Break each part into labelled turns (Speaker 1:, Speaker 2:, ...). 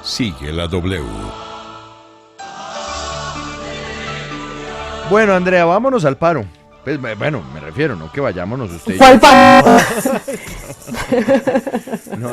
Speaker 1: Sigue la W.
Speaker 2: Bueno, Andrea, vámonos al paro. Pues, bueno, me refiero, no que vayámonos usted y yo.
Speaker 3: ¿Cuál paro?
Speaker 2: No.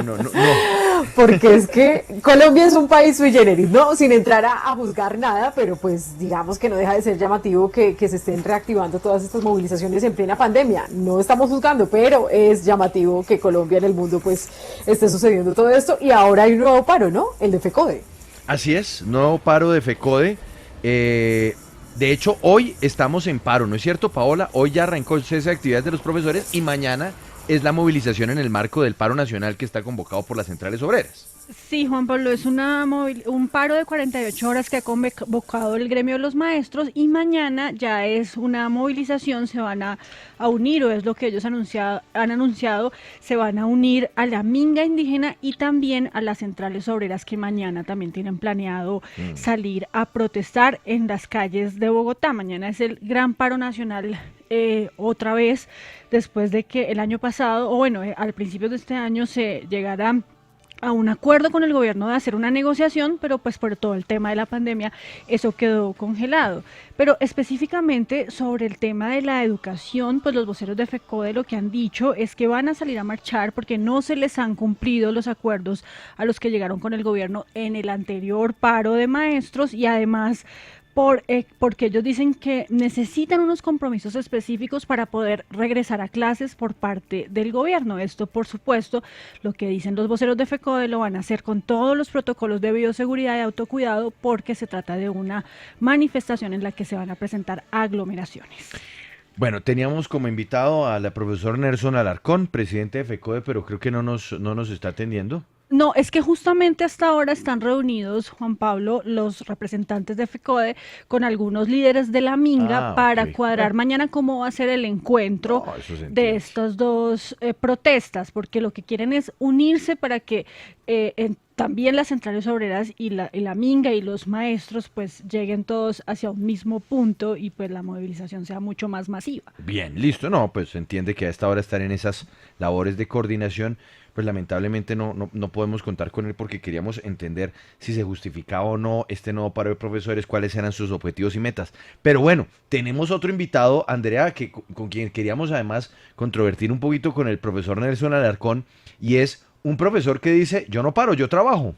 Speaker 3: Porque es que Colombia es un país sui generis, ¿no? Sin entrar a juzgar nada, pero pues digamos que no deja de ser llamativo que se estén reactivando todas estas movilizaciones en plena pandemia. No estamos juzgando, pero es llamativo que Colombia en el mundo pues esté sucediendo todo esto y ahora hay un nuevo paro, ¿no? El de FECODE.
Speaker 2: Así es, nuevo paro de FECODE. De hecho, hoy estamos en paro, ¿no es cierto, Paola? Hoy ya arrancó el cese de actividades de los profesores y mañana es la movilización en el marco del paro nacional que está convocado por las centrales obreras.
Speaker 4: Sí, Juan Pablo, es un paro de 48 horas que ha convocado el gremio de los maestros y mañana ya es una movilización, se van a unir, o es lo que ellos han anunciado, se van a unir a la minga indígena y también a las centrales obreras que mañana también tienen planeado salir a protestar en las calles de Bogotá. Mañana es el gran paro nacional. Otra vez, después de que el año pasado, o bueno, al principio de este año se llegara a un acuerdo con el gobierno de hacer una negociación, pero pues por todo el tema de la pandemia eso quedó congelado. Pero específicamente sobre el tema de la educación, pues los voceros de FECODE lo que han dicho es que van a salir a marchar porque no se les han cumplido los acuerdos a los que llegaron con el gobierno en el anterior paro de maestros y además porque ellos dicen que necesitan unos compromisos específicos para poder regresar a clases por parte del gobierno. Esto, por supuesto, lo que dicen los voceros de FECODE lo van a hacer con todos los protocolos de bioseguridad y autocuidado porque se trata de una manifestación en la que se van a presentar aglomeraciones.
Speaker 2: Bueno, teníamos como invitado al profesor Nelson Alarcón, presidente de FECODE, pero creo que no nos está atendiendo.
Speaker 4: No, es que justamente hasta ahora están reunidos, Juan Pablo, los representantes de FECODE con algunos líderes de la Minga para
Speaker 2: Ok.
Speaker 4: cuadrar mañana cómo va a ser el encuentro
Speaker 2: No, eso se
Speaker 4: de
Speaker 2: entiende.
Speaker 4: estas dos protestas, porque lo que quieren es unirse para que también las centrales obreras y la Minga y los maestros pues lleguen todos hacia un mismo punto y pues la movilización sea mucho más masiva.
Speaker 2: Bien, listo. No, pues se entiende que a esta hora están en esas labores de coordinación. Pues lamentablemente no podemos contar con él porque queríamos entender si se justificaba o no este nuevo paro de profesores, cuáles eran sus objetivos y metas. Pero bueno, tenemos otro invitado, Andrea, que con quien queríamos además controvertir un poquito con el profesor Nelson Alarcón, y es un profesor que dice, yo no paro, yo trabajo.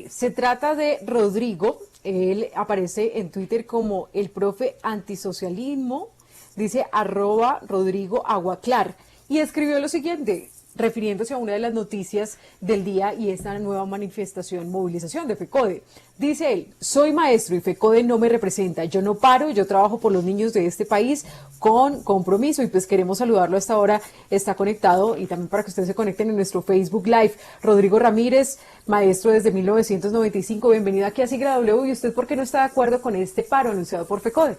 Speaker 3: Se trata de Rodrigo, él aparece en Twitter como el profe antisocialismo, dice @Rodrigo Aguaclar, y escribió lo siguiente, refiriéndose a una de las noticias del día y esta nueva movilización de FECODE. Dice él, soy maestro y FECODE no me representa, yo no paro, yo trabajo por los niños de este país con compromiso y pues queremos saludarlo a esta hora, está conectado y también para que ustedes se conecten en nuestro Facebook Live. Rodrigo Ramírez, maestro desde 1995, bienvenido aquí a Sigla W. ¿Y usted por qué no está de acuerdo con este paro anunciado por FECODE?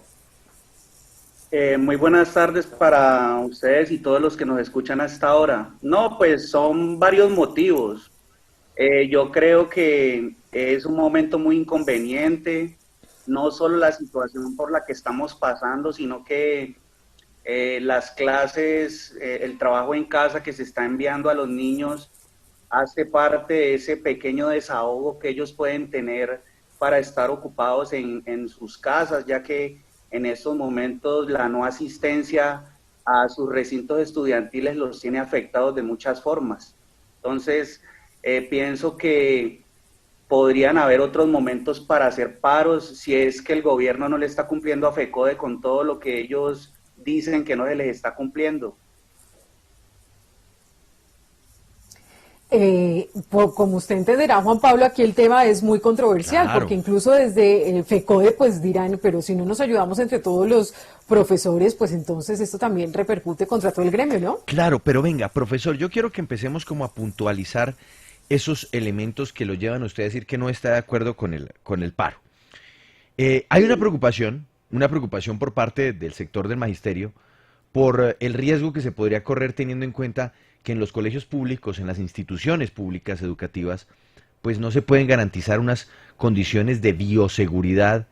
Speaker 5: Muy buenas tardes para ustedes y todos los que nos escuchan a esta hora. No, pues son varios motivos. Yo creo que es un momento muy inconveniente, no solo la situación por la que estamos pasando, sino que las clases, el trabajo en casa que se está enviando a los niños hace parte de ese pequeño desahogo que ellos pueden tener para estar ocupados en sus casas, ya que en estos momentos la no asistencia a sus recintos estudiantiles los tiene afectados de muchas formas. Entonces, pienso que podrían haber otros momentos para hacer paros si es que el gobierno no le está cumpliendo a FECODE con todo lo que ellos dicen que no se les está cumpliendo.
Speaker 3: Como usted entenderá, Juan Pablo, aquí el tema es muy controversial,
Speaker 2: Claro.
Speaker 3: porque incluso desde FECODE pues dirán, pero si no nos ayudamos entre todos los profesores, pues entonces esto también repercute contra todo el gremio, ¿no?
Speaker 2: Claro, pero venga, profesor, yo quiero que empecemos como a puntualizar esos elementos que lo llevan a usted a decir que no está de acuerdo con el paro. Hay una preocupación por parte del sector del magisterio por el riesgo que se podría correr teniendo en cuenta que en los colegios públicos, en las instituciones públicas educativas, pues no se pueden garantizar unas condiciones de bioseguridad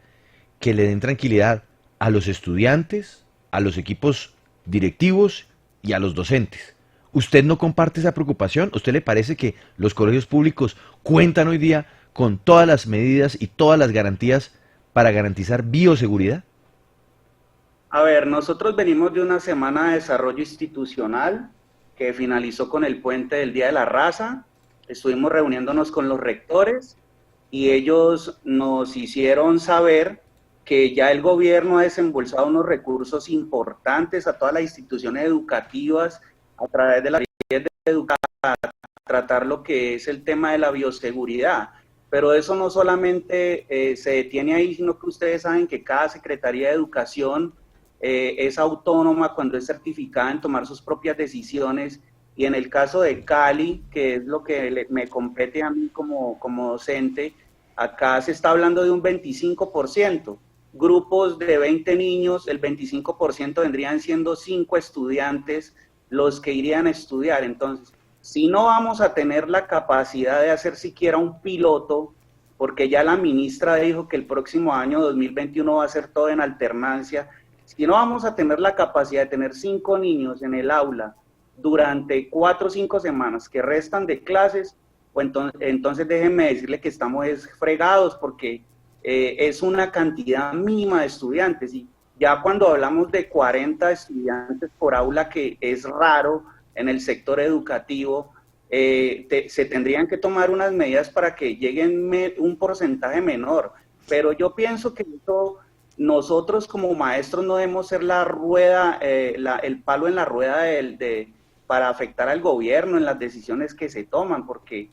Speaker 2: que le den tranquilidad a los estudiantes, a los equipos directivos y a los docentes. ¿Usted no comparte esa preocupación? ¿Usted le parece que los colegios públicos cuentan hoy día con todas las medidas y todas las garantías para garantizar bioseguridad?
Speaker 5: A ver, nosotros venimos de una semana de desarrollo institucional que finalizó con el puente del Día de la Raza. Estuvimos reuniéndonos con los rectores y ellos nos hicieron saber que ya el gobierno ha desembolsado unos recursos importantes a todas las instituciones educativas a través de la ley de educación a tratar lo que es el tema de la bioseguridad. Pero eso no solamente se detiene ahí, sino que ustedes saben que cada Secretaría de Educación es autónoma cuando es certificada en tomar sus propias decisiones, y en el caso de Cali, que es lo que me compete a mí como docente, acá se está hablando de un 25%, grupos de 20 niños, el 25% vendrían siendo 5 estudiantes los que irían a estudiar. Entonces, si no vamos a tener la capacidad de hacer siquiera un piloto, porque ya la ministra dijo que el próximo año 2021 va a ser todo en alternancia, si no vamos a tener la capacidad de tener 5 niños en el aula durante 4 o 5 semanas que restan de clases, pues entonces déjenme decirle que estamos fregados, porque es una cantidad mínima de estudiantes, y ya cuando hablamos de 40 estudiantes por aula, que es raro en el sector educativo, se tendrían que tomar unas medidas para que lleguen un porcentaje menor. Pero yo pienso que nosotros como maestros no debemos ser la rueda, el palo en la rueda para afectar al gobierno en las decisiones que se toman, porque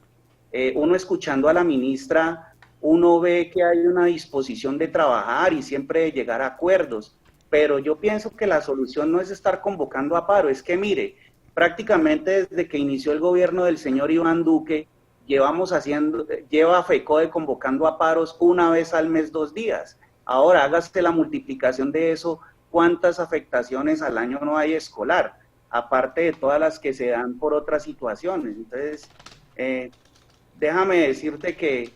Speaker 5: uno escuchando a la ministra, uno ve que hay una disposición de trabajar y siempre de llegar a acuerdos, pero yo pienso que la solución no es estar convocando a paro. Es que mire, prácticamente desde que inició el gobierno del señor Iván Duque, lleva FECODE convocando a paros una vez al mes, 2 días. Ahora hágase la multiplicación de eso, ¿cuántas afectaciones al año no hay escolar? Aparte de todas las que se dan por otras situaciones. Entonces, déjame decirte que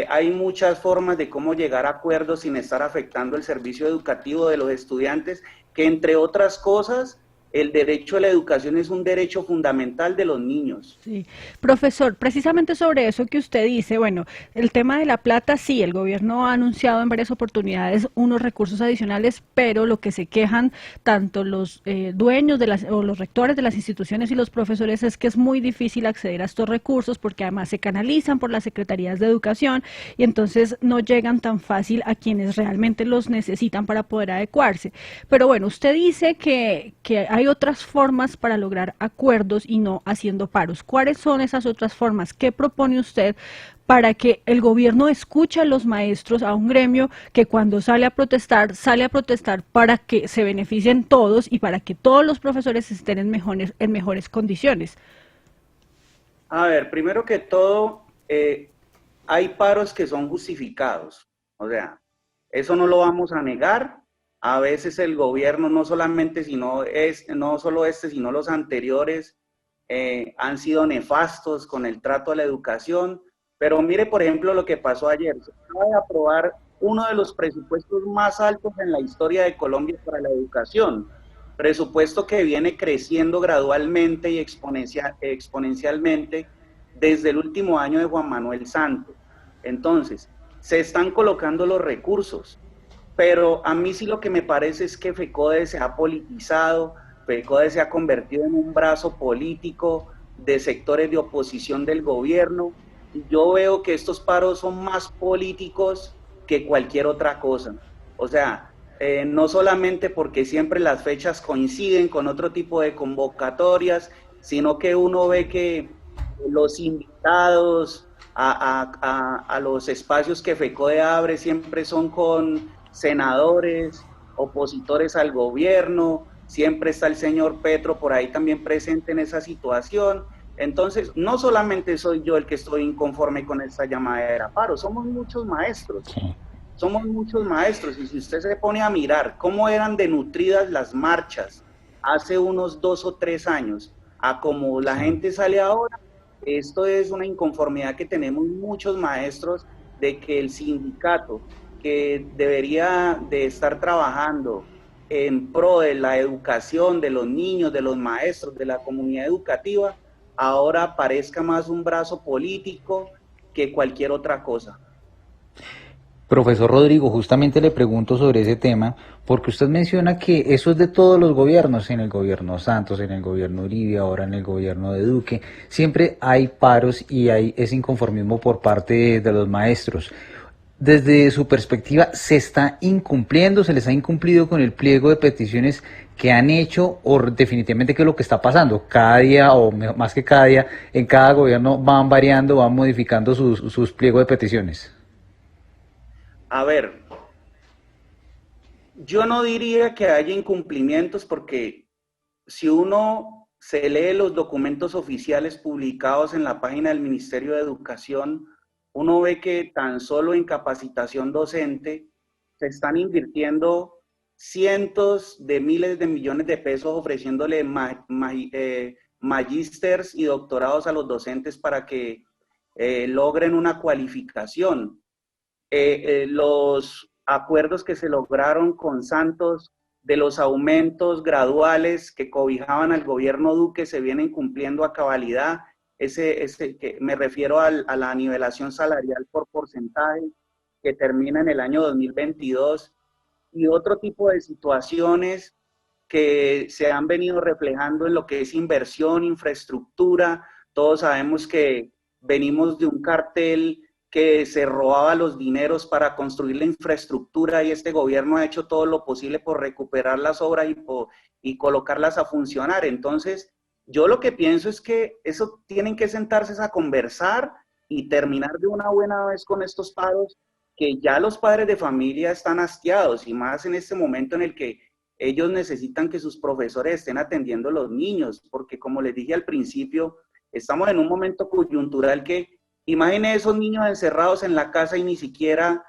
Speaker 5: hay muchas formas de cómo llegar a acuerdos sin estar afectando el servicio educativo de los estudiantes, que entre otras cosas, el derecho a la educación es un derecho fundamental de los niños.
Speaker 4: Sí, profesor, precisamente sobre eso que usted dice, bueno, el tema de la plata, sí, el gobierno ha anunciado en varias oportunidades unos recursos adicionales, pero lo que se quejan tanto los dueños o los rectores de las instituciones y los profesores es que es muy difícil acceder a estos recursos, porque además se canalizan por las secretarías de educación y entonces no llegan tan fácil a quienes realmente los necesitan para poder adecuarse. Pero bueno, usted dice que hay otras formas para lograr acuerdos y no haciendo paros. ¿Cuáles son esas otras formas? ¿Qué propone usted para que el gobierno escuche a los maestros, a un gremio que cuando sale a protestar para que se beneficien todos y para que todos los profesores estén en mejores condiciones?
Speaker 5: A ver, primero que todo, hay paros que son justificados. O sea, eso no lo vamos a negar. A veces el gobierno, no solo sino los anteriores, han sido nefastos con el trato a la educación. Pero mire, por ejemplo, lo que pasó ayer. Se acaba de aprobar uno de los presupuestos más altos en la historia de Colombia para la educación. Presupuesto que viene creciendo gradualmente y exponencialmente desde el último año de Juan Manuel Santos. Entonces, se están colocando los recursos. Pero a mí sí lo que me parece es que FECODE se ha politizado, FECODE se ha convertido en un brazo político de sectores de oposición del gobierno, y yo veo que estos paros son más políticos que cualquier otra cosa. O sea, no solamente porque siempre las fechas coinciden con otro tipo de convocatorias, sino que uno ve que los invitados a los espacios que FECODE abre siempre son con senadores, opositores al gobierno, siempre está el señor Petro por ahí también presente en esa situación. Entonces, no solamente soy yo el que estoy inconforme con esta llamadera a paro, somos muchos maestros, y si usted se pone a mirar cómo eran de nutridas las marchas hace unos 2 o 3 años, a como la gente sale ahora, esto es una inconformidad que tenemos muchos maestros de que el sindicato, que debería de estar trabajando en pro de la educación de los niños, de los maestros, de la comunidad educativa, ahora parezca más un brazo político que cualquier otra cosa.
Speaker 1: Profesor Rodrigo, justamente le pregunto sobre ese tema, porque usted menciona que eso es de todos los gobiernos, en el gobierno Santos, en el gobierno Uribe, ahora en el gobierno de Duque, siempre hay paros y hay ese inconformismo por parte de los maestros. Desde su perspectiva, ¿se está incumpliendo, se les ha incumplido con el pliego de peticiones que han hecho o definitivamente qué es lo que está pasando? Cada día o más que cada día, en cada gobierno van variando, van modificando sus pliegos de peticiones.
Speaker 5: A ver, yo no diría que haya incumplimientos porque si uno se lee los documentos oficiales publicados en la página del Ministerio de Educación, uno ve que tan solo en capacitación docente se están invirtiendo cientos de miles de millones de pesos ofreciéndole magísters y doctorados a los docentes para que logren una cualificación. Los acuerdos que se lograron con Santos de los aumentos graduales que cobijaban al gobierno Duque se vienen cumpliendo a cabalidad. Que me refiero a la nivelación salarial por porcentaje que termina en el año 2022 y otro tipo de situaciones que se han venido reflejando en lo que es inversión, infraestructura. Todos sabemos que venimos de un cartel que se robaba los dineros para construir la infraestructura y este gobierno ha hecho todo lo posible por recuperar las obras y colocarlas a funcionar. Entonces, yo lo que pienso es que eso tienen que sentarse a conversar y terminar de una buena vez con estos paros, que ya los padres de familia están hastiados y más en este momento en el que ellos necesitan que sus profesores estén atendiendo a los niños, porque como les dije al principio, estamos en un momento coyuntural que imaginen esos niños encerrados en la casa y ni siquiera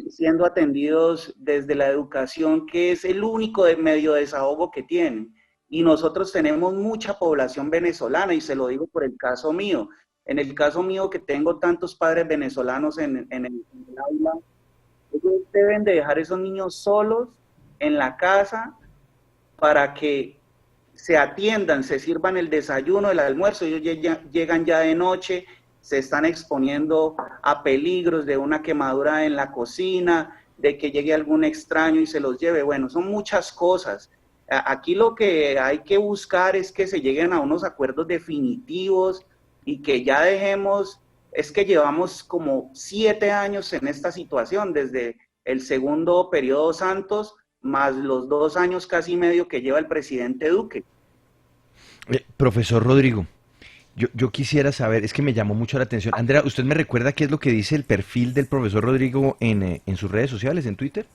Speaker 5: siendo atendidos desde la educación, que es el único medio de desahogo que tienen. Y nosotros tenemos mucha población venezolana, y se lo digo por el caso mío. En el caso mío, que tengo tantos padres venezolanos en el aula, ellos deben de dejar a esos niños solos en la casa para que se atiendan, se sirvan el desayuno, el almuerzo. Ellos llegan ya de noche, se están exponiendo a peligros de una quemadura en la cocina, de que llegue algún extraño y se los lleve. Bueno, son muchas cosas. Aquí lo que hay que buscar es que se lleguen a unos acuerdos definitivos y que ya dejemos, es que llevamos como 7 años en esta situación, desde el segundo periodo Santos, más los 2 años casi medio que lleva el presidente Duque.
Speaker 2: Profesor Rodrigo, yo quisiera saber, es que me llamó mucho la atención. Andrea, ¿usted me recuerda qué es lo que dice el perfil del profesor Rodrigo en sus redes sociales, en Twitter?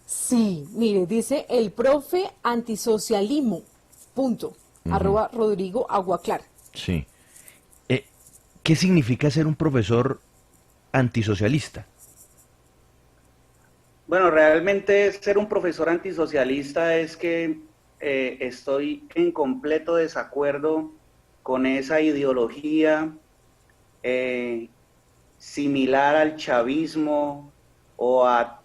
Speaker 3: Sí, mire, dice el profe antisocialismo, punto, @Rodrigo Aguaclar.
Speaker 2: Sí. ¿Qué significa ser un profesor antisocialista?
Speaker 5: Bueno, realmente ser un profesor antisocialista es que estoy en completo desacuerdo con esa ideología similar al chavismo o a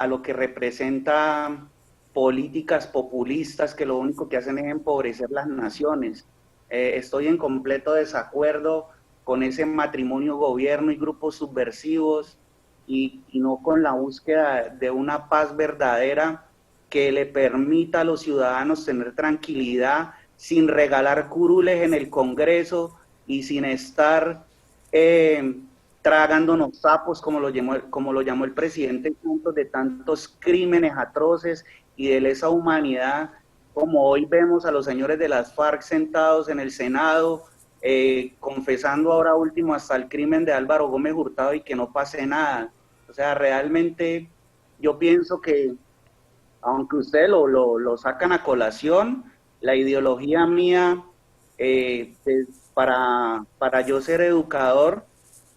Speaker 5: lo que representa políticas populistas que lo único que hacen es empobrecer las naciones. Estoy en completo desacuerdo con ese matrimonio gobierno y grupos subversivos y no con la búsqueda de una paz verdadera que le permita a los ciudadanos tener tranquilidad sin regalar curules en el Congreso y sin estar tragándonos sapos, como lo llamó el presidente Santos, de tantos crímenes atroces y de lesa humanidad, como hoy vemos a los señores de las FARC sentados en el Senado, confesando ahora último hasta el crimen de Álvaro Gómez Hurtado y que no pase nada. O sea, realmente yo pienso que, aunque ustedes lo sacan a colación, la ideología mía para yo ser educador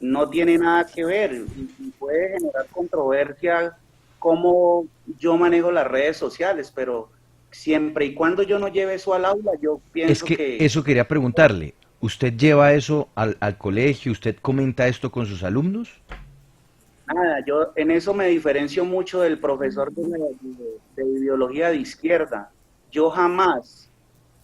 Speaker 5: no tiene nada que ver y puede generar controversia cómo yo manejo las redes sociales, pero siempre y cuando yo no lleve eso al aula, yo pienso que...
Speaker 2: Eso quería preguntarle. ¿Usted lleva eso al colegio? ¿Usted comenta esto con sus alumnos?
Speaker 5: Nada, yo en eso me diferencio mucho del profesor de ideología de izquierda. Yo jamás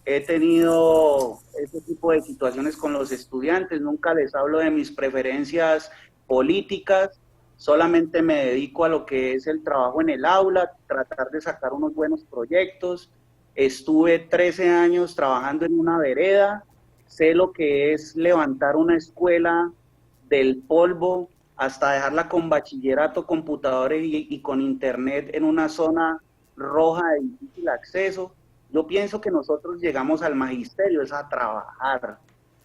Speaker 5: he tenido ese tipo de situaciones con los estudiantes, nunca les hablo de mis preferencias políticas, solamente me dedico a lo que es el trabajo en el aula, tratar de sacar unos buenos proyectos. Estuve 13 años trabajando en una vereda, sé lo que es levantar una escuela del polvo hasta dejarla con bachillerato, computadores y con internet en una zona roja de difícil acceso. Yo pienso que nosotros llegamos al magisterio, es a trabajar.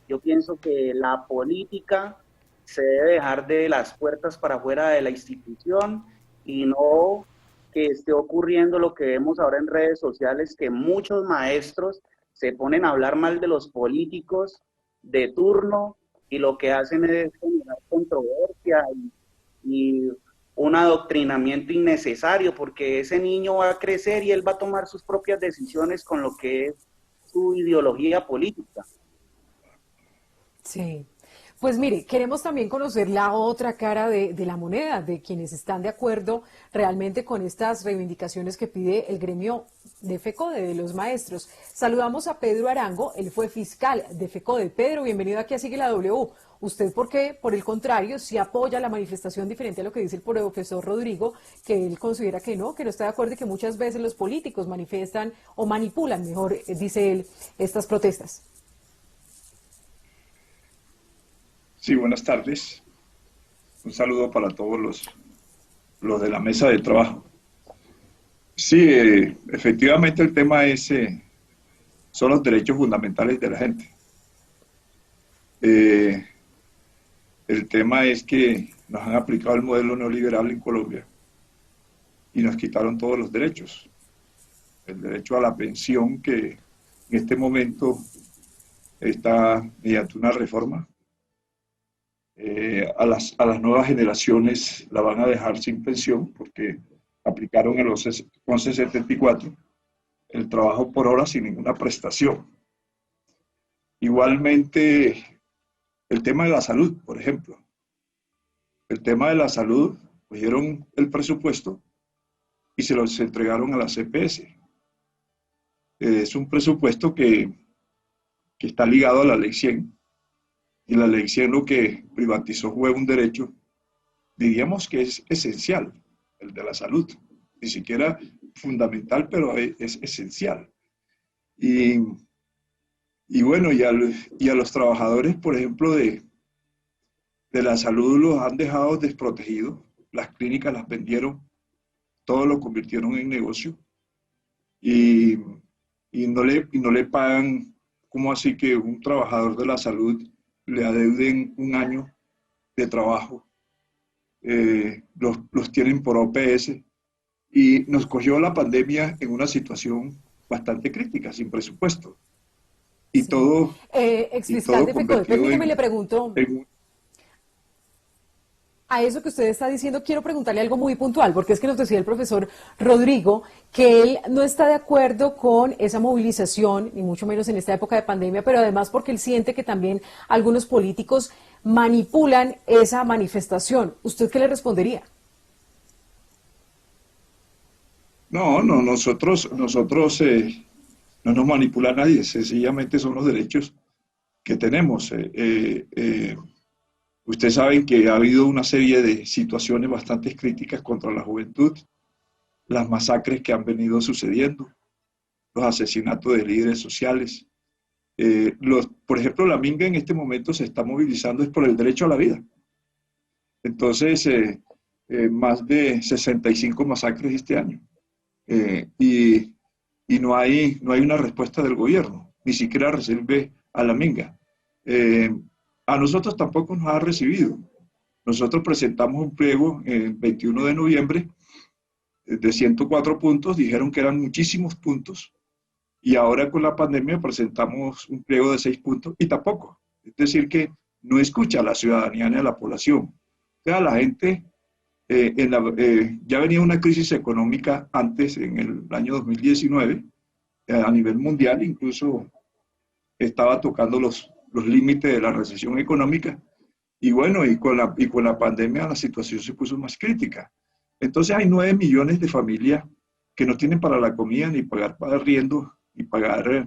Speaker 5: Yo pienso que la política se debe dejar de las puertas para afuera de la institución y no que esté ocurriendo lo que vemos ahora en redes sociales, que muchos maestros se ponen a hablar mal de los políticos de turno y lo que hacen es generar controversia y un adoctrinamiento innecesario, porque ese niño va a crecer y él va a tomar sus propias decisiones con lo que es su ideología política.
Speaker 3: Sí. Pues mire, queremos también conocer la otra cara de la moneda, de quienes están de acuerdo realmente con estas reivindicaciones que pide el gremio de FECODE, de los maestros. Saludamos a Pedro Arango, él fue fiscal de FECODE. Pedro, bienvenido aquí a Sigue la W. ¿Usted por qué, por el contrario, si apoya la manifestación diferente a lo que dice el profesor Rodrigo, que él considera que no está de acuerdo y que muchas veces los políticos manifestan o manipulan, mejor dice él, estas protestas?
Speaker 6: Sí, buenas tardes. Un saludo para todos los de la mesa de trabajo. Sí, efectivamente el tema es, son los derechos fundamentales de la gente. El tema es que nos han aplicado el modelo neoliberal en Colombia y nos quitaron todos los derechos. El derecho a la pensión, que en este momento está mediante una reforma. A las nuevas generaciones la van a dejar sin pensión porque aplicaron el 1174 el trabajo por hora sin ninguna prestación. Igualmente, el tema de la salud, por ejemplo. El tema de la salud, cogieron el presupuesto y se los entregaron a la CPS. Es un presupuesto que está ligado a la Ley 100. Y la Ley 100 lo que privatizó fue un derecho, diríamos que es esencial, el de la salud. Ni siquiera fundamental, pero es esencial. Y bueno, y a los trabajadores, por ejemplo, de la salud los han dejado desprotegidos. Las clínicas las vendieron, todo lo convirtieron en negocio. Y no le pagan, ¿cómo así que un trabajador de la salud le adeuden un año de trabajo? Los tienen por OPS y nos cogió la pandemia en una situación bastante crítica, sin presupuesto. Y
Speaker 3: Sí.
Speaker 6: todo,
Speaker 3: Exfiscal de FECODE,
Speaker 6: convertido
Speaker 3: permíteme le pregunto,
Speaker 6: en
Speaker 3: a eso que usted está diciendo, quiero preguntarle algo muy puntual, porque es que nos decía el profesor Rodrigo que él no está de acuerdo con esa movilización, ni mucho menos en esta época de pandemia, pero además porque él siente que también algunos políticos manipulan esa manifestación. ¿Usted qué le respondería?
Speaker 6: No, nosotros no nos manipula nadie, sencillamente son los derechos que tenemos. Ustedes saben que ha habido una serie de situaciones bastante críticas contra la juventud, las masacres que han venido sucediendo, los asesinatos de líderes sociales. Por ejemplo, la Minga en este momento se está movilizando es por el derecho a la vida. Entonces, más de 65 masacres este año. Y no hay una respuesta del gobierno, ni siquiera recibe a la Minga. A nosotros tampoco nos ha recibido. Nosotros presentamos un pliego el 21 de noviembre de 104 puntos, dijeron que eran muchísimos puntos, y ahora con la pandemia presentamos un pliego de 6 puntos y tampoco. Es decir, que no escucha a la ciudadanía ni a la población. O sea, la gente, ya venía una crisis económica antes, en el año 2019, a nivel mundial, incluso estaba tocando los límites de la recesión económica, Y bueno, y con la pandemia la situación se puso más crítica. Entonces hay 9 millones de familias que no tienen para la comida ni pagar para arriendo y pagar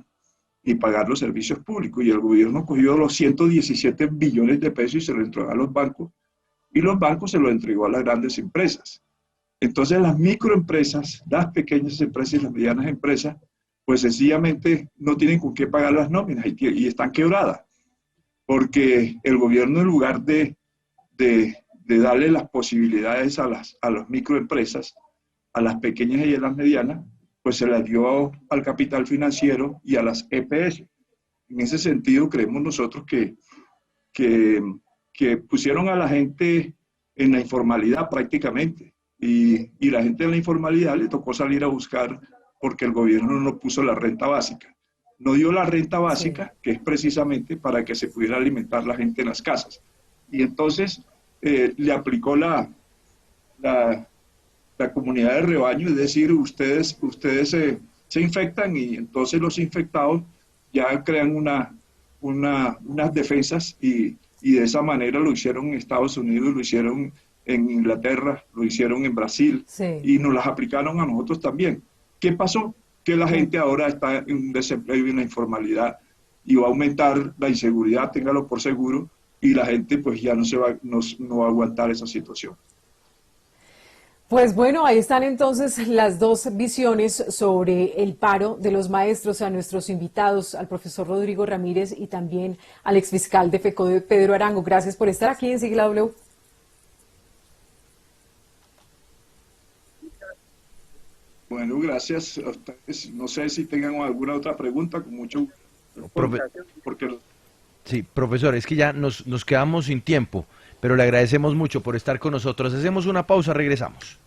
Speaker 6: los servicios públicos. Y el gobierno cogió los 117 billones de pesos y se lo entregó a los bancos, y los bancos se lo entregó a las grandes empresas. Entonces las microempresas, las pequeñas empresas y las medianas empresas, pues sencillamente no tienen con qué pagar las nóminas y están quebradas, porque el gobierno, en lugar de darle las posibilidades a las microempresas, a las pequeñas y a las medianas, pues se las dio al capital financiero y a las EPS. En ese sentido, creemos nosotros que pusieron a la gente en la informalidad prácticamente, y la gente en la informalidad le tocó salir a buscar, porque el gobierno no puso la renta básica. No dio la renta básica, sí, que es precisamente para que se pudiera alimentar la gente en las casas. Y entonces le aplicó la comunidad de rebaño, es decir, ustedes se infectan, y entonces los infectados ya crean unas defensas, y de esa manera lo hicieron en Estados Unidos, lo hicieron en Inglaterra, lo hicieron en Brasil, sí, y nos las aplicaron a nosotros también. ¿Qué pasó? Que la gente ahora está en un desempleo y en la informalidad, y va a aumentar la inseguridad, téngalo por seguro, y la gente pues ya no va a aguantar esa situación.
Speaker 3: Pues bueno, ahí están entonces las dos visiones sobre el paro de los maestros. A nuestros invitados, al profesor Rodrigo Ramírez y también al exfiscal de FECODE, Pedro Arango. Gracias por estar aquí en Sigla W.
Speaker 6: Bueno, gracias a ustedes. No sé si tengan alguna otra pregunta, con mucho gusto.
Speaker 2: Sí, profesor, es que ya nos quedamos sin tiempo, pero le agradecemos mucho por estar con nosotros. Hacemos una pausa, regresamos.